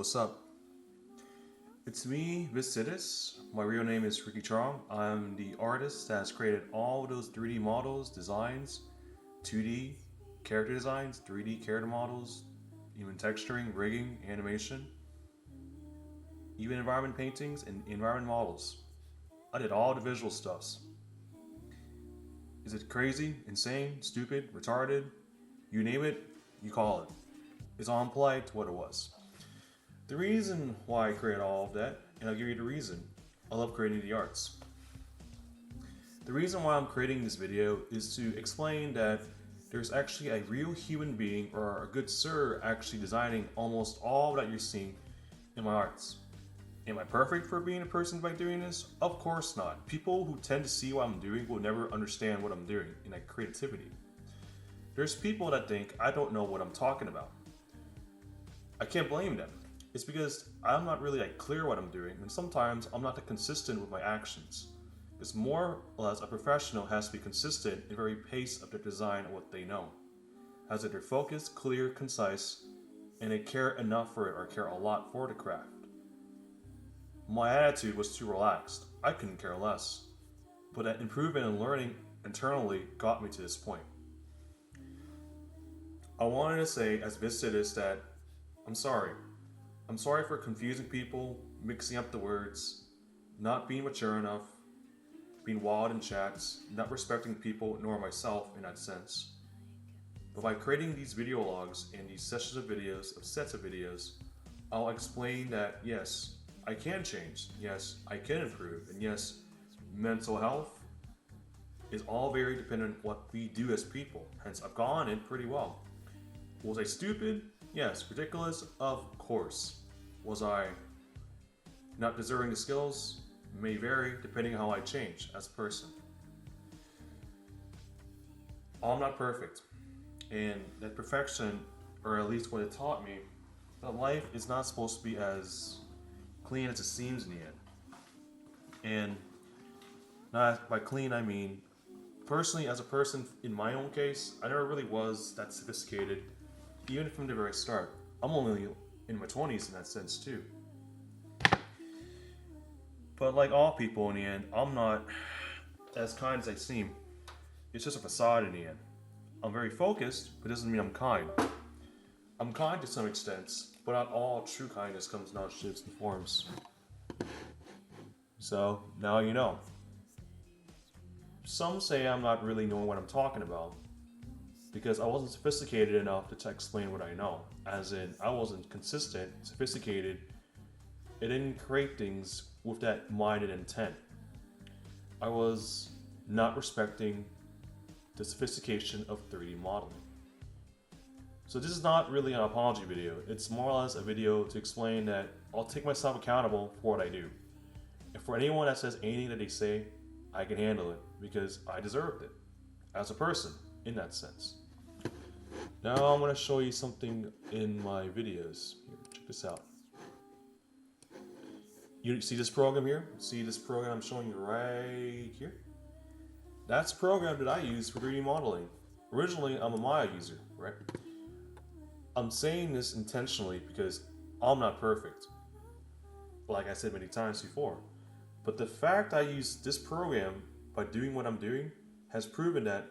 what's up? It's me, Vicidus. My real name is Ricky Chong. I'm the artist that has created all those 3D models, designs, 2D character designs, 3D character models, even texturing, rigging, animation, even environment paintings and environment models. I did all the visual stuffs. Is it crazy, insane, stupid, retarded? You name it, you call it. It's on polite to what it was. The reason why I create all of that, and I'll give you the reason. I love creating the arts. The reason why I'm creating this video is to explain that there's actually a real human being or a good sir actually designing almost all that you're seeing in my arts. Am I perfect for being a person by doing this? Of course not. People who tend to see what I'm doing will never understand what I'm doing in like creativity. There's people that think I don't know what I'm talking about. I can't blame them. It's because I'm not really clear what I'm doing, and sometimes I'm not that consistent with my actions. It's more or less a professional has to be consistent in the very pace of their design of what they know. Has that they're focused, clear, concise, and they care enough for it or care a lot for the craft. My attitude was too relaxed. I couldn't care less. But that improvement and learning internally got me to this point. I wanted to say as Vicidus that I'm sorry. I'm sorry for confusing people, mixing up the words, not being mature enough, being wild in chats, not respecting people nor myself in that sense. But by creating these video logs and these sessions of videos, of sets of videos, I'll explain that yes, I can change, yes, I can improve, and yes, mental health is all very dependent on what we do as people. Hence, I've gone in pretty well. Was I stupid? Yes. Ridiculous? Of course. Was I not deserving the skills? May vary depending on how I change as a person. I'm not perfect. And that perfection, or at least what it taught me, that life is not supposed to be as clean as it seems in the end. And not by clean I mean, personally as a person, in my own case, I never really was that sophisticated, even from the very start. I'm only in my 20s in that sense too. But like all people in the end, I'm not as kind as I seem. It's just a facade in the end. I'm very focused, but it doesn't mean I'm kind. I'm kind to some extent, but not all true kindness comes in all shapes and forms. So, now you know. Some say I'm not really knowing what I'm talking about because I wasn't sophisticated enough to explain what I know. As in, I wasn't consistent, sophisticated. I didn't create things with that mind and intent. I was not respecting the sophistication of 3D modeling. So this is not really an apology video. It's more or less a video to explain that I'll take myself accountable for what I do. And for anyone that says anything that they say, I can handle it because I deserved it as a person in that sense. Now I'm going to show you something in my videos. Here, check this out. You see this program here? See this program I'm showing you right here? That's a program that I use for 3D modeling. Originally, I'm a Maya user, right? I'm saying this intentionally because I'm not perfect, like I said many times before. But the fact I use this program by doing what I'm doing has proven that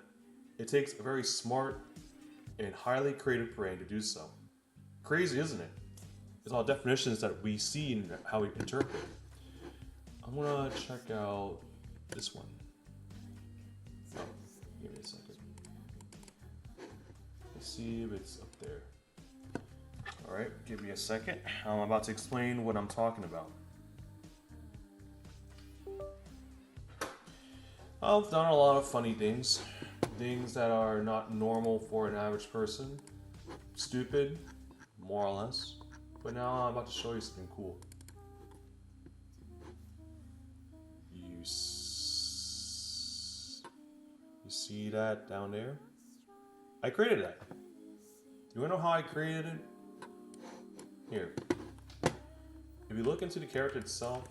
it takes a very smart and highly creative brain to do so. Crazy, isn't it? It's all definitions that we see and how we interpret. I'm gonna check out this one. Oh, give me a second. Let's see if it's up there. Alright, give me a second. I'm about to explain what I'm talking about. I've done a lot of funny things. Things that are not normal for an average person. Stupid, more or less. But now I'm about to show you something cool. You see that down there? I created that. Do you want to know how I created it? Here. If you look into the character itself,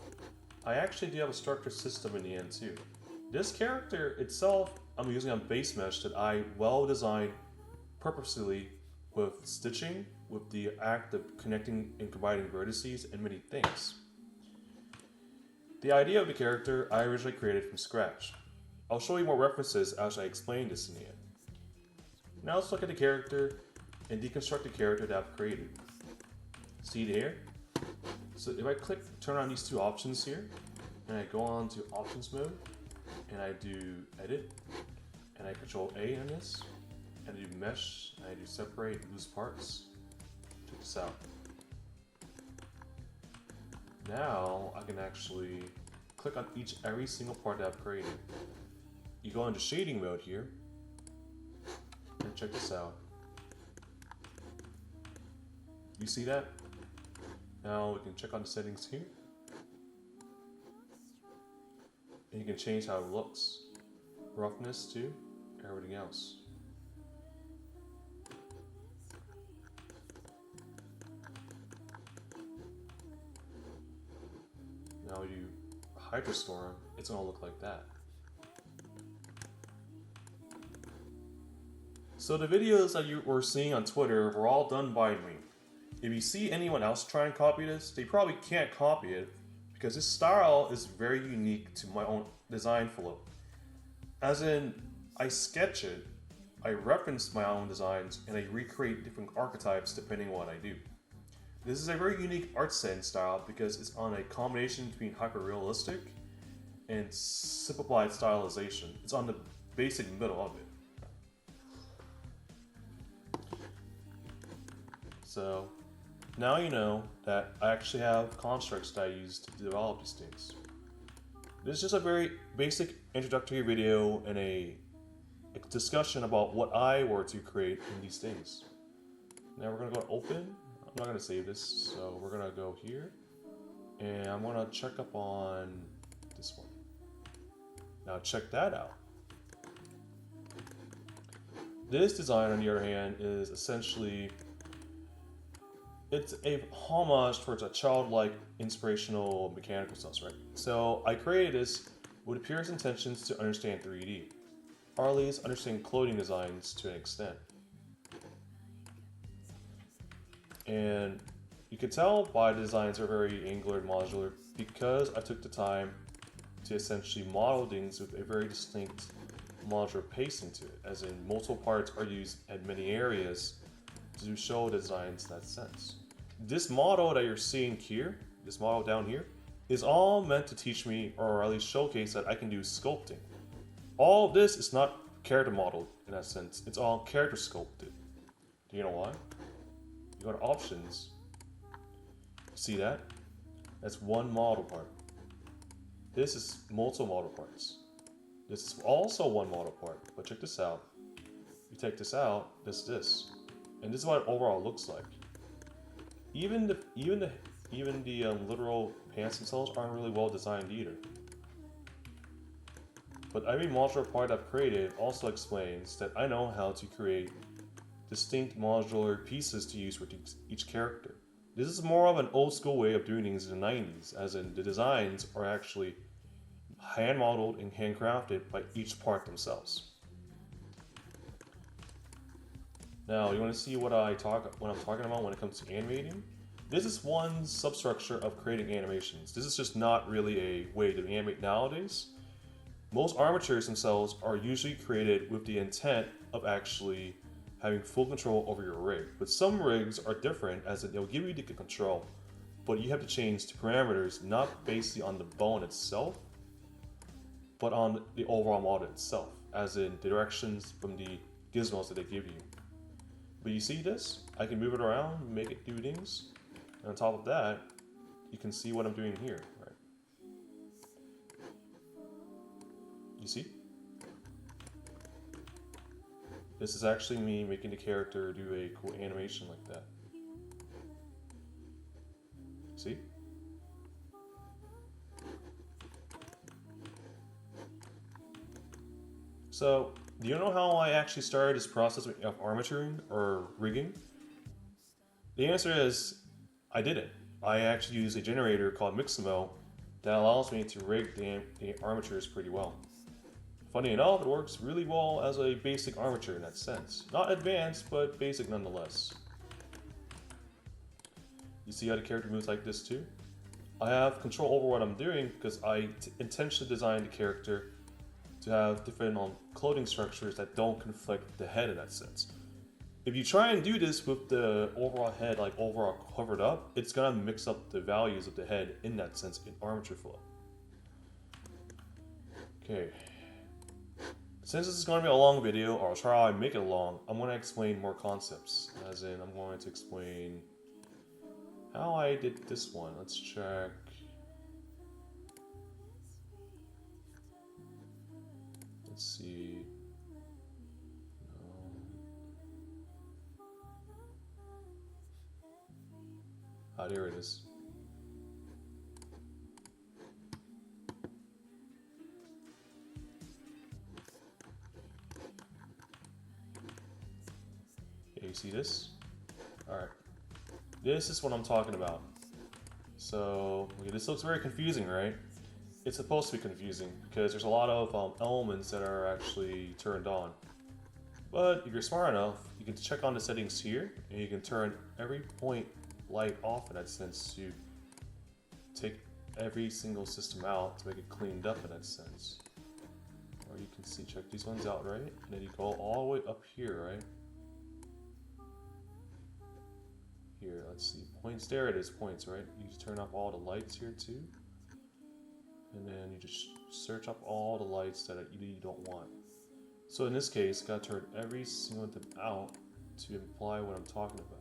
I actually do have a structured system in the end too. This character itself, I'm using a base mesh that I well designed purposely with stitching, with the act of connecting and combining vertices and many things. The idea of the character I originally created from scratch. I'll show you more references as I explain this in the end. Now let's look at the character and deconstruct the character that I've created. See it here? So if I turn on these two options here, and I go on to options mode, and I do edit, and I control A on this, and I do mesh, and I do separate loose parts. Check this out. Now I can actually click on every single part that I've created. You go into shading mode here, and check this out. You see that? Now we can check on the settings here. And you can change how it looks. Roughness too, everything else. Now you Hyperstorm, it's gonna look like that. So the videos that you were seeing on Twitter were all done by me. If you see anyone else try and copy this, they probably can't copy it because this style is very unique to my own design flow. As in, I sketch it, I reference my own designs, and I recreate different archetypes depending on what I do. This is a very unique art setting style because it's on a combination between hyper-realistic and simplified stylization. It's on the basic middle of it. So now you know that I actually have constructs that I use to develop these things. This is just a very basic introductory video and a discussion about what I were to create in these things. Now we're gonna go to open. I'm not gonna save this, so we're gonna go here and I'm gonna check up on this one. Now check that out. This design, on the other hand, is essentially it's a homage towards a childlike, inspirational, mechanical stuff, right? So I created this with the purest intentions to understand 3D, or at least understand clothing designs to an extent. And you can tell by the designs are very angular and modular because I took the time to essentially model things with a very distinct modular pacing to it, as in multiple parts are used at many areas to show the designs in that sense. This model that you're seeing here, this model down here, is all meant to teach me, or at least showcase that I can do sculpting. All of this is not character modeled in that sense, it's all character sculpted. Do you know why? You go to options, see that? That's one model part. This is multiple model parts. This is also one model part, but check this out. You take this out, this. And this is what it overall looks like. Even the literal pants themselves aren't really well designed either. But every modular part I've created also explains that I know how to create distinct modular pieces to use for each character. This is more of an old school way of doing things in the 90s, as in the designs are actually hand modeled and handcrafted by each part themselves. Now, you want to see what I'm talking about when it comes to animating? This is one substructure of creating animations. This is just not really a way to animate nowadays. Most armatures themselves are usually created with the intent of actually having full control over your rig. But some rigs are different, as in they'll give you the control, but you have to change the parameters not basically on the bone itself, but on the overall model itself, as in the directions from the gizmos that they give you. But you see this? I can move it around, make it do things. And on top of that, you can see what I'm doing here, right? You see? This is actually me making the character do a cool animation like that. See? So, do you know how I actually started this process of armaturing or rigging? The answer is, I didn't. I actually use a generator called Mixamo that allows me to rig the armatures pretty well. Funny enough, it works really well as a basic armature in that sense. Not advanced, but basic nonetheless. You see how the character moves like this too? I have control over what I'm doing because I intentionally designed the character to have different clothing structures that don't conflict with the head in that sense. If you try and do this with the overall head like overall covered up, it's gonna mix up the values of the head in that sense in armature flow. Okay. Since this is going to be a long video, or I'll try to make it long, I'm going to explain more concepts. As in, I'm going to explain how I did this one. Let's check. Let's see. Ah, there it is. Okay, you see this? Alright. This is what I'm talking about. So, okay, this looks very confusing, right? It's supposed to be confusing because there's a lot of elements that are actually turned on. But if you're smart enough, you can check on the settings here and you can turn every point light off in that sense to take every single system out to make it cleaned up in that sense. Or you can see, check these ones out, right? And then you go all the way up here, right? Here, let's see, points, there it is, points, right? You just turn off all the lights here too. And then you just search up all the lights that you don't want. So in this case, you gotta turn every single one of them out to imply what I'm talking about.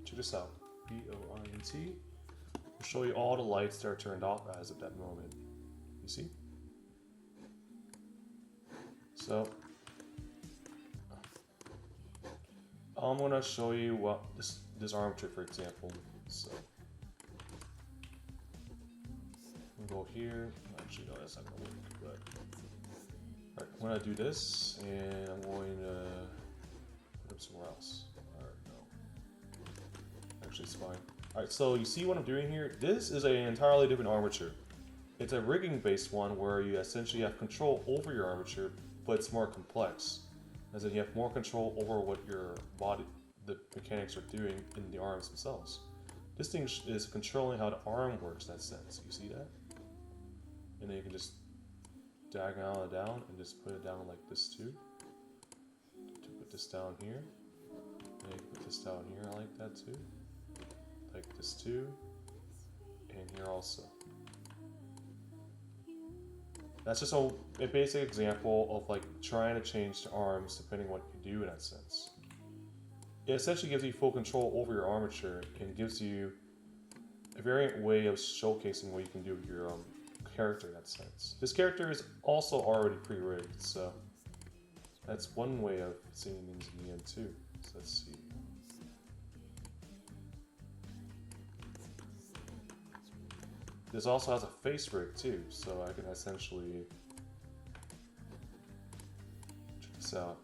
Check this out. POINT will show you all the lights that are turned off as of that moment. You see? So I'm gonna show you what this armature, for example. So we'll go here. Actually, no, that's not gonna work. But alright, I'm gonna do this, and I'm going to put them somewhere else. Alright, no. Actually, it's fine. Alright, so you see what I'm doing here? This is an entirely different armature. It's a rigging-based one where you essentially have control over your armature, but it's more complex. As in, you have more control over what your body, the mechanics are doing in the arms themselves. This thing is controlling how the arm works in that sense. You see that? And then you can just diagonal it down and just put it down like this too. To put this down here. And you can put this down here like that too. Like this too. And here also. That's just a basic example of like trying to change the arms depending on what you do in that sense. It essentially gives you full control over your armature and gives you a variant way of showcasing what you can do with your character in that sense. This character is also already pre-rigged, so that's one way of seeing things in the end too. So let's see. This also has a face rig too, so I can essentially check this out.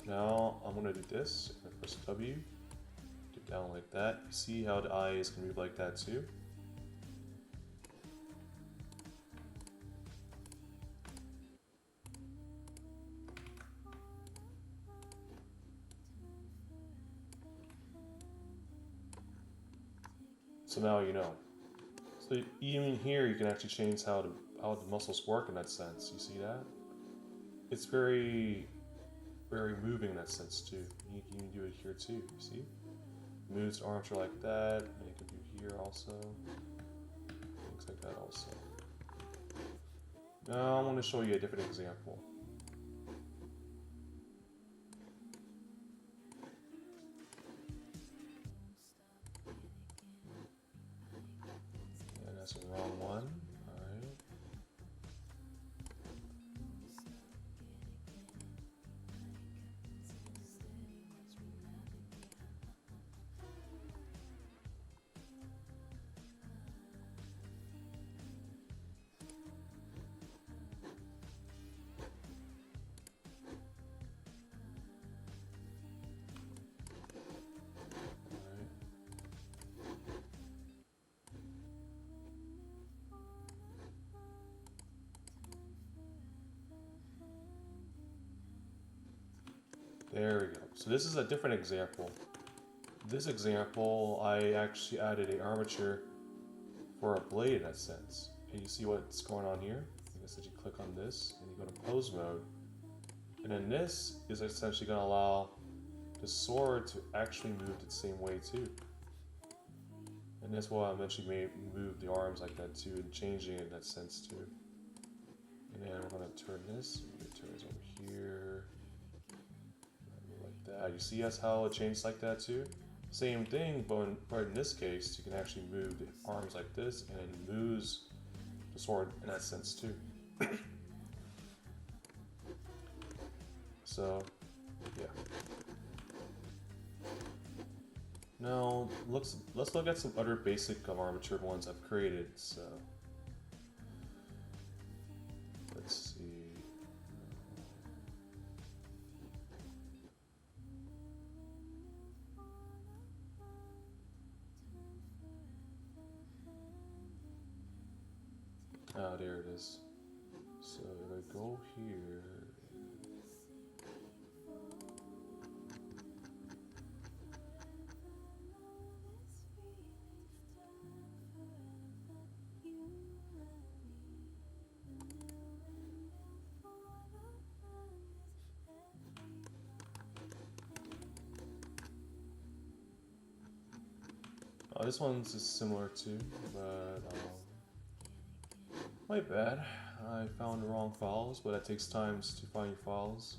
Now I'm gonna do this. I'm gonna press W, do it down like that. You see how the eye is gonna move like that too. So now you know. So even here, you can actually change how the muscles work in that sense. You see that? It's very moving in that sense too. You can do it here too. You see? Moves the armature like that, and you can do here also. Things like that also. Now I'm going to show you a different example. And that's the wrong one. Alright. There we go. So this is a different example. This example, I actually added a armature for a blade in that sense. And you see what's going on here? I guess that you click on this and you go to pose mode. And then this is essentially going to allow the sword to actually move the same way too. And that's why I eventually may move the arms like that too and changing it in that sense too. And then we're going to turn this, turn this over here. Like that. You see that's how it changes like that too? Same thing, but in this case, you can actually move the arms like this and it moves the sword in that sense too. So, yeah. Now, let's look at some other basic armature ones I've created. So, let's see. Ah, there it is. So if I go here, this one's is similar too, but my bad. I found the wrong files, but that takes time to find your files.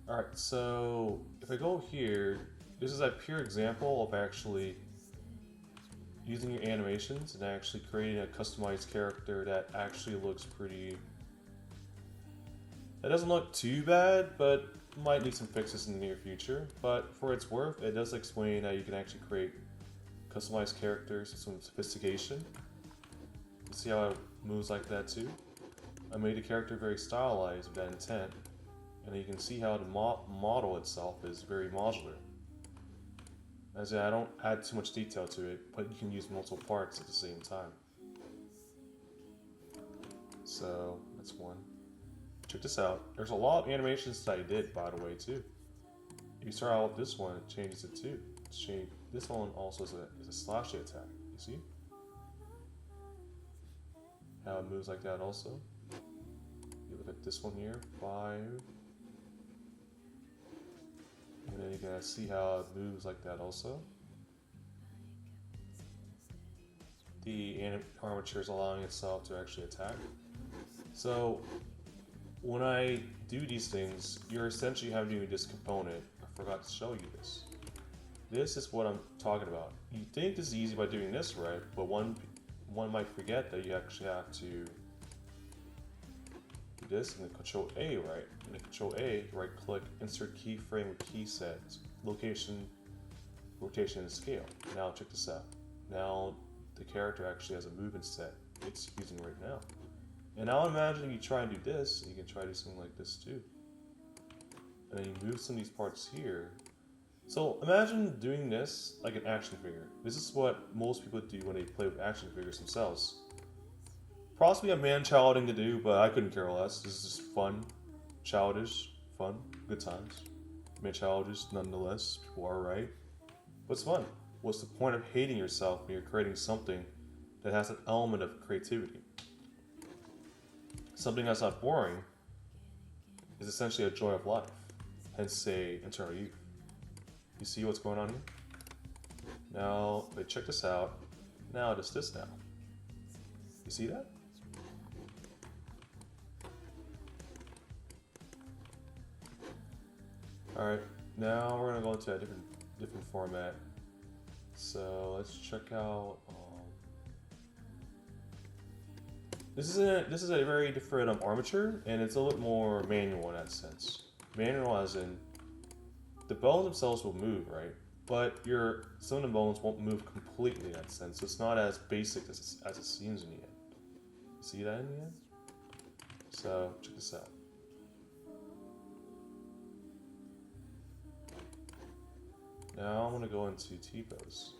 Alright, so if I go here, this is a pure example of actually using your animations and actually creating a customized character that actually looks pretty... That doesn't look too bad, but might need some fixes in the near future. But for its worth, it does explain how you can actually create customized characters with some sophistication. You see how it moves like that too? I made the character very stylized with that intent, and you can see how the model itself is very modular. As in, I don't add too much detail to it, but you can use multiple parts at the same time. So, that's one. Check this out. There's a lot of animations that I did, by the way, too. If you start out with this one, it changes it too. This one also is a slash attack. You see? How it moves like that also. You look at this one here, 5. And then you can see how it moves like that also. The armature is allowing itself to actually attack. So when I do these things, you're essentially having this component. I forgot to show you this. This is what I'm talking about. You think this is easy by doing this, right? But one might forget that you actually have to do this and then Control A, right? And then Control A, right click, insert keyframe with key sets, location, rotation, and scale. Now check this out. Now the character actually has a movement set it's using right now. And now imagine you try and do this, and you can try to do something like this too. And then you move some of these parts here. So imagine doing this like an action figure. This is what most people do when they play with action figures themselves. Possibly a man-child thing to do, but I couldn't care less. This is just fun, childish, fun, good times. Man-childish nonetheless, people are right. What's fun? What's the point of hating yourself when you're creating something that has an element of creativity? Something that's not boring is essentially a joy of life, hence say internal youth. You see what's going on here? Now, wait, check this out. Now it's this now. You see that? Alright, now we're gonna go into a different format. So let's check out this is a very different armature, and it's a little bit more manual in that sense. Manual as in the bones themselves will move, right? But some of the bones won't move completely in that sense. It's not as basic as it seems in the end. See that in the end? So check this out. Now I'm going to go into T-pose.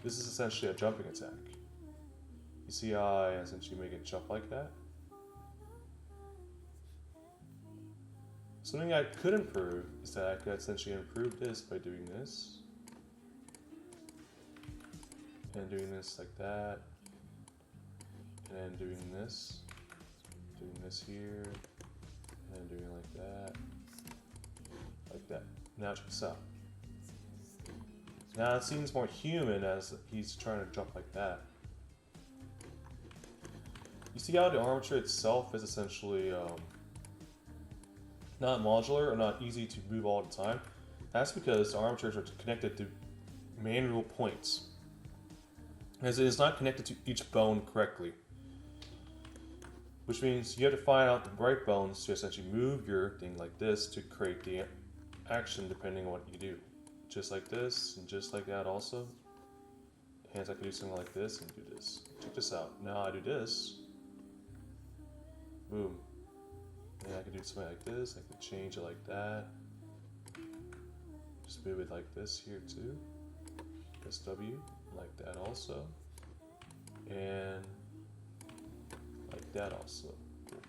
This is essentially a jumping attack. You see how I essentially make it jump like that? Something I could improve is that I could essentially improve this by doing this. And doing this like that. And then doing this here. And doing like that. Like that. Now check this out. Now it seems more human as he's trying to jump like that. You see how the armature itself is essentially not modular or not easy to move all the time? That's because the armatures are connected to manual points, as it is not connected to each bone correctly. Which means you have to find out the right bones to essentially move your thing like this to create the action depending on what you do. Just like this, and just like that also. Hence I could do something like this and do this. Check this out. Now I do this. Boom. And I could do something like this. I could change it like that. Just move it like this here too. SW, like that also. And like that also. Cool.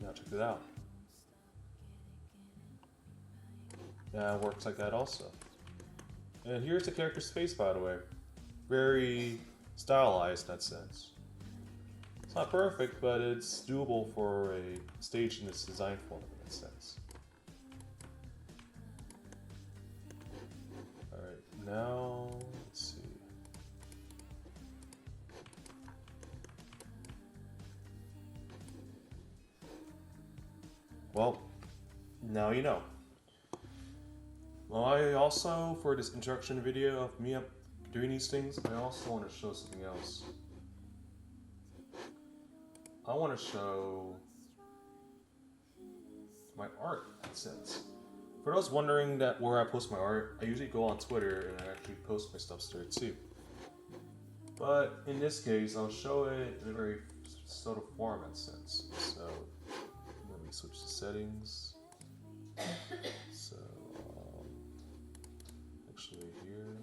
Now check it out. Now it works like that also. And here's the character space, by the way. Very stylized in that sense. It's not perfect, but it's doable for a stage in this design form in that sense. Alright, now let's see. Well, now you know. Well, I also, for this introduction video of me doing these things, I also want to show something else. I want to show my art, in that sense. For those wondering that where I post my art, I usually go on Twitter and I actually post my stuff there too. But in this case, I'll show it in a very subtle form in that sense. So, let me switch the settings. So, actually here,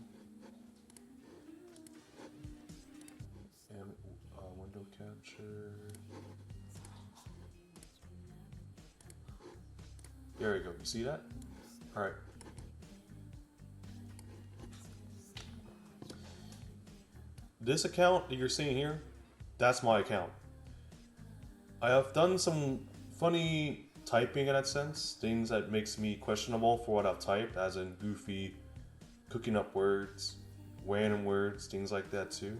and window capture. There we go. You see that? All right. This account that you're seeing here, that's my account. I have done some funny typing in that sense, things that makes me questionable for what I've typed, as in goofy, cooking up words, random words, things like that too.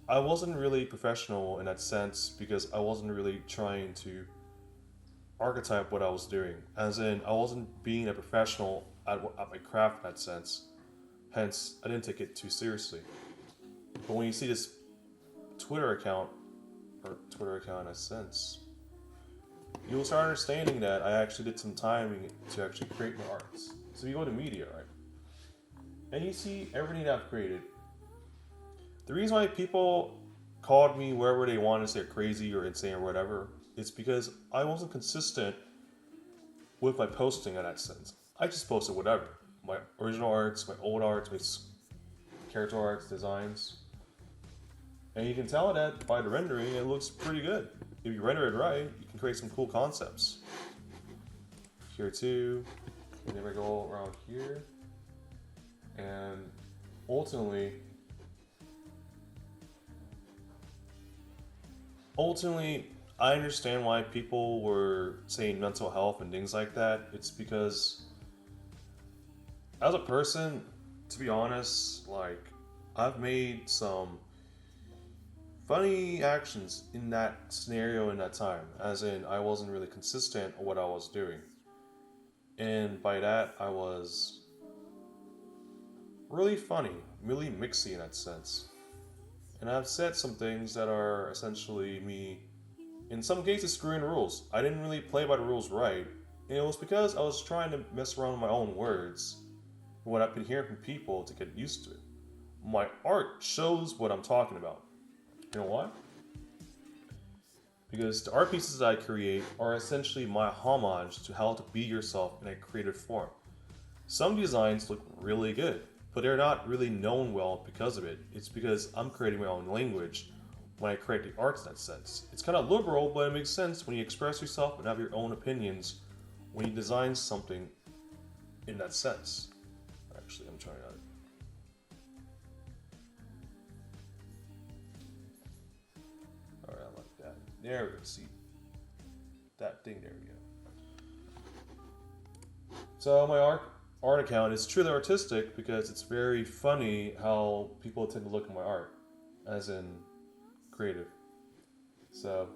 I wasn't really professional in that sense because I wasn't really trying to archetype what I was doing, as in I wasn't being a professional at my craft in that sense. Hence, I didn't take it too seriously. But when you see this Twitter account in a sense, you'll start understanding that I actually did some timing to actually create my arts. So you go to media, right? And you see everything that I've created. The reason why people called me wherever they wanted to say crazy or insane or whatever, it's because I wasn't consistent with my posting in that sense. I just posted whatever. My original arts, my old arts, my character arts, designs. And you can tell that by the rendering, it looks pretty good. If you render it right, you can create some cool concepts. Here too, and then we go around here. And ultimately, I understand why people were saying mental health and things like that. It's because, as a person, to be honest, like, I've made some funny actions in that scenario in that time, as in I wasn't really consistent on what I was doing. And by that, I was really funny, really mixy in that sense. And I've said some things that are essentially me, in some cases, screwing rules. I didn't really play by the rules right, and it was because I was trying to mess around with my own words, what I've been hearing from people to get used to it. My art shows what I'm talking about. You know why? Because the art pieces that I create are essentially my homage to how to be yourself in a creative form. Some designs look really good, but they're not really known well because of it. It's because I'm creating my own language when I create the art in that sense. It's kind of liberal, but it makes sense when you express yourself and have your own opinions when you design something in that sense. Actually, I'm trying to. Alright, I like that. There we go. See that thing. There we go. So my art account is truly artistic because it's very funny how people tend to look at my art, as in creative. So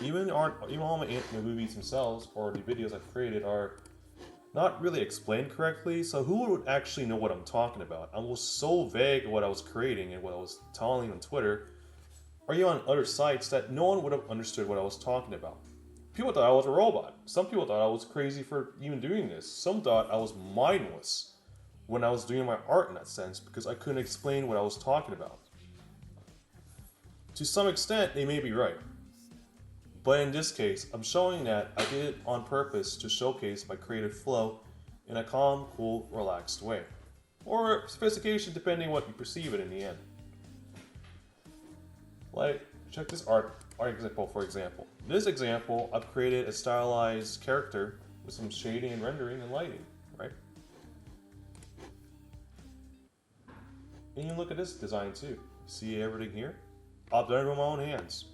even all my movies themselves or the videos I've created are not really explained correctly. So who would actually know what I'm talking about? I was so vague what I was creating and what I was telling on Twitter, or even on other sites, that no one would have understood what I was talking about. People thought I was a robot. Some people thought I was crazy for even doing this. Some thought I was mindless when I was doing my art in that sense because I couldn't explain what I was talking about. To some extent, they may be right. But in this case, I'm showing that I did it on purpose to showcase my creative flow in a calm, cool, relaxed way. Or sophistication, depending on what you perceive it in the end. Like, check this art example, for example. In this example, I've created a stylized character with some shading and rendering and lighting, right? And you look at this design too. See everything here? I've done it with my own hands.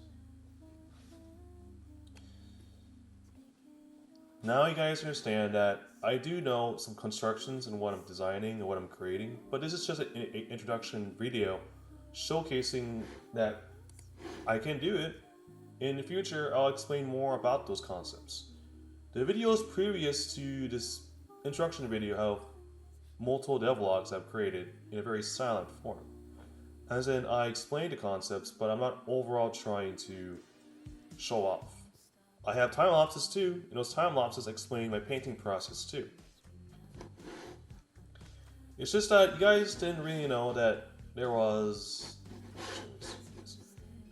Now you guys understand that I do know some constructions and what I'm designing and what I'm creating, but this is just an introduction video showcasing that I can do it. In the future, I'll explain more about those concepts. The videos previous to this introduction video have multiple devlogs I've created in a very silent form. As in, I explain the concepts, but I'm not overall trying to show off. I have time lapses too, and those time lapses explain my painting process too. It's just that you guys didn't really know that there was.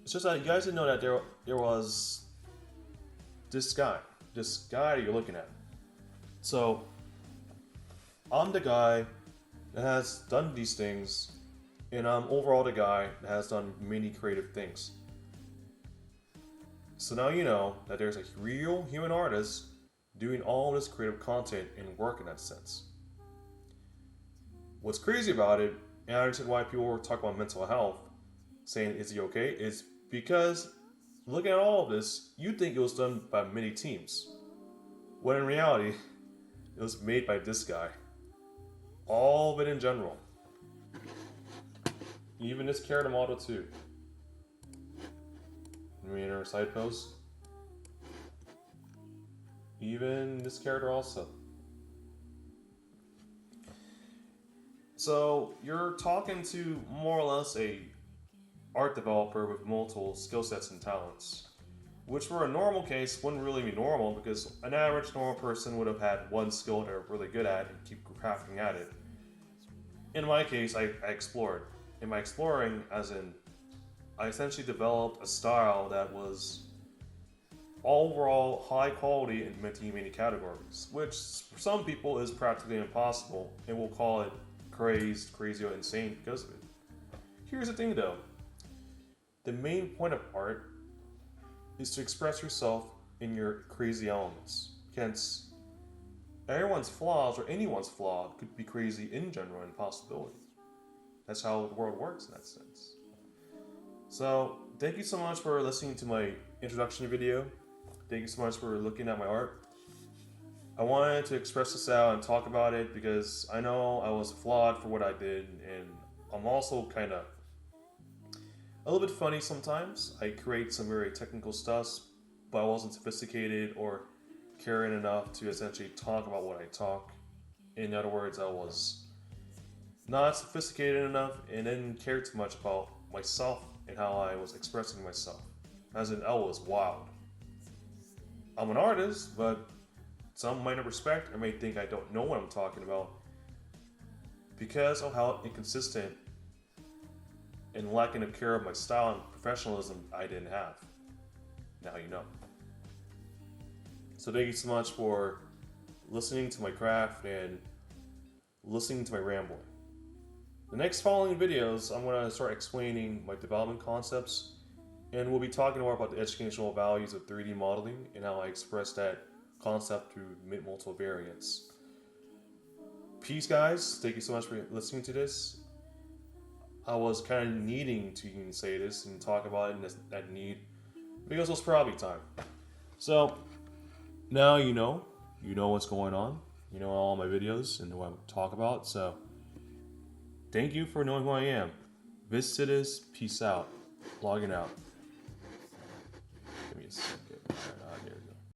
It's just that you guys didn't know that there was this guy you're looking at. So I'm the guy that has done these things, and I'm overall the guy that has done many creative things. So now you know that there's a real human artist doing all this creative content and work in that sense. What's crazy about it, and I understand why people were talking about mental health, saying is he okay, is because looking at all of this, you'd think it was done by many teams. When in reality, it was made by this guy. All of it in general. Even this character model too. I mean, her side pose. Even this character also. So you're talking to more or less a art developer with multiple skill sets and talents, which for a normal case wouldn't really be normal because an average normal person would have had one skill they're really good at and keep crafting at it. In my case, I explored. In my exploring, as in, I essentially developed a style that was overall high quality in many categories, which for some people is practically impossible, and we'll call it crazed, crazy, or insane because of it. Here's the thing though. The main point of art is to express yourself in your crazy elements. Hence, everyone's flaws or anyone's flaw could be crazy in general and possibility. That's how the world works in that sense. So, thank you so much for listening to my introduction video. Thank you so much for looking at my art. I wanted to express this out and talk about it because I know I was flawed for what I did, and I'm also kind of a little bit funny sometimes. I create some very technical stuff, but I wasn't sophisticated or caring enough to essentially talk about what I talk. In other words, I was not sophisticated enough and didn't care too much about myself and how I was expressing myself. As in, I was wild. I'm an artist, but some might not respect or may think I don't know what I'm talking about because of how inconsistent and lacking of care of my style and professionalism I didn't have. Now you know. So thank you so much for listening to my craft and listening to my rambling. The next following videos, I'm going to start explaining my development concepts, and we'll be talking more about the educational values of 3D modeling and how I express that concept through multivariates. Peace, guys. Thank you so much for listening to this. I was kind of needing to even say this and talk about it in that need because it was probably time. So now you know what's going on. You know all my videos and what I talk about. So thank you for knowing who I am. Viscidus, peace out. Logging out. Give me a second.